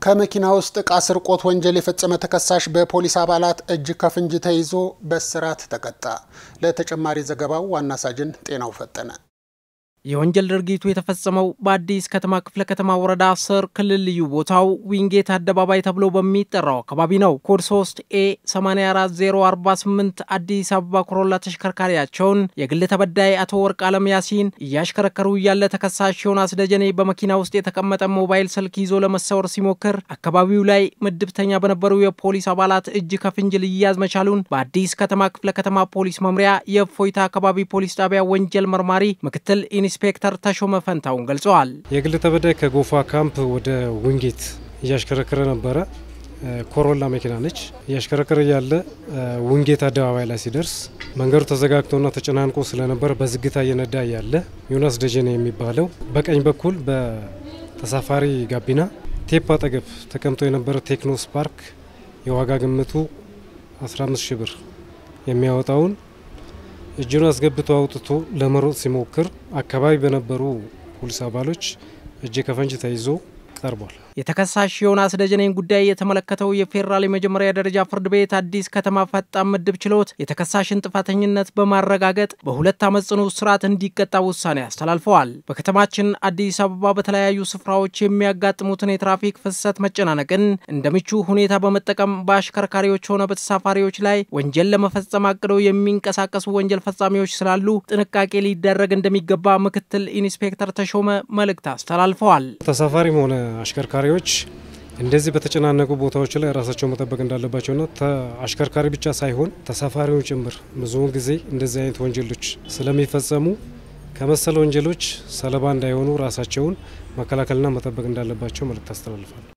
ከመኪና ውስጥ ዕቃ ስርቆት ወንጀል የፈጸመ ተከሳሽ በፖሊስ አባላት እጅ ከፍንጅ ተይዞ በእስራት ተቀጣ። ለተጨማሪ ዘገባው ዋና ሳጅን ጤናው ፈጠነ። የወንጀል ድርጊቱ የተፈጸመው በአዲስ ከተማ ክፍለ ከተማ ወረዳ 10 ክልል ልዩ ቦታው ዊንጌት አደባባይ ተብሎ በሚጠራው አካባቢ ነው። ኮድ 3 A84048 አዲስ አበባ ኮሮላ ተሽከርካሪያቸውን የግል ተበዳይ አቶ ወርቅ አለም ያሲን እያሽከረከሩ ያለ ተከሳሽ ዮናስ ደጀኔ በመኪና ውስጥ የተቀመጠ ሞባይል ስልክ ይዞ ለመሰወር ሲሞክር አካባቢው ላይ ምድብተኛ በነበሩ የፖሊስ አባላት እጅ ከፍንጅ ሊያዝ መቻሉን በአዲስ ከተማ ክፍለ ከተማ ፖሊስ መምሪያ የፎይታ አካባቢ ፖሊስ ጣቢያ ወንጀል መርማሪ ምክትል ኢንስፔክተር ተሾመ ፈንታውን ገልጸዋል። የግል ተበዳይ ከጎፋ ካምፕ ወደ ዊንጌት እያሽከረከረ ነበር። ኮሮላ መኪና ነች። እያሽከረከረ ያለ ዊንጌት አደባባይ ላይ ሲደርስ መንገዱ ተዘጋግቶና ተጨናንቆ ስለነበር በዝግታ እየነዳ ያለ ዮናስ ደጀኔ የሚባለው በቀኝ በኩል በተሳፋሪ ጋቢና ቴፕ አጠገብ ተቀምጦ የነበረ ቴክኖ ስፓርክ የዋጋ ግምቱ 15000 ብር የሚያወጣውን እጁን አስገብቶ አውጥቶ ለመሮጥ ሲሞክር አካባቢ በነበሩ ፖሊስ አባሎች እጅ ከፍንጅ ተይዞ ቀርቧል። የተከሳሽ ዮናስ ደጀኔን ጉዳይ የተመለከተው የፌደራል የመጀመሪያ ደረጃ ፍርድ ቤት አዲስ ከተማ ፈጣን ምድብ ችሎት የተከሳሽን ጥፋተኝነት በማረጋገጥ በ2 ዓመት ጽኑ እስራት እንዲቀጣ ውሳኔ አስተላልፈዋል። በከተማችን አዲስ አበባ በተለያዩ ስፍራዎች የሚያጋጥሙትን የትራፊክ ፍሰት መጨናነቅን እንደምቹ ሁኔታ በመጠቀም በአሽከርካሪዎች ሆነ በተሳፋሪዎች ላይ ወንጀል ለመፈጸም አቅደው የሚንቀሳቀሱ ወንጀል ፈጻሚዎች ስላሉ ጥንቃቄ ሊደረግ እንደሚገባ ምክትል ኢንስፔክተር ተሾመ መልእክት አስተላልፈዋል። ተሳፋሪም ሆነ አሽከርካሪዎች እንደዚህ በተጨናነቁ ቦታዎች ላይ ራሳቸው መጠበቅ እንዳለባቸውና አሽከርካሪ ብቻ ሳይሆን ተሳፋሪው ጭምር ብዙ ጊዜ እንደዚህ አይነት ወንጀሎች ስለሚፈጸሙ ከመሰለ ወንጀሎች ሰለባ እንዳይሆኑ ራሳቸውን መከላከልና መጠበቅ እንዳለባቸው መልእክት አስተላልፋለሁ።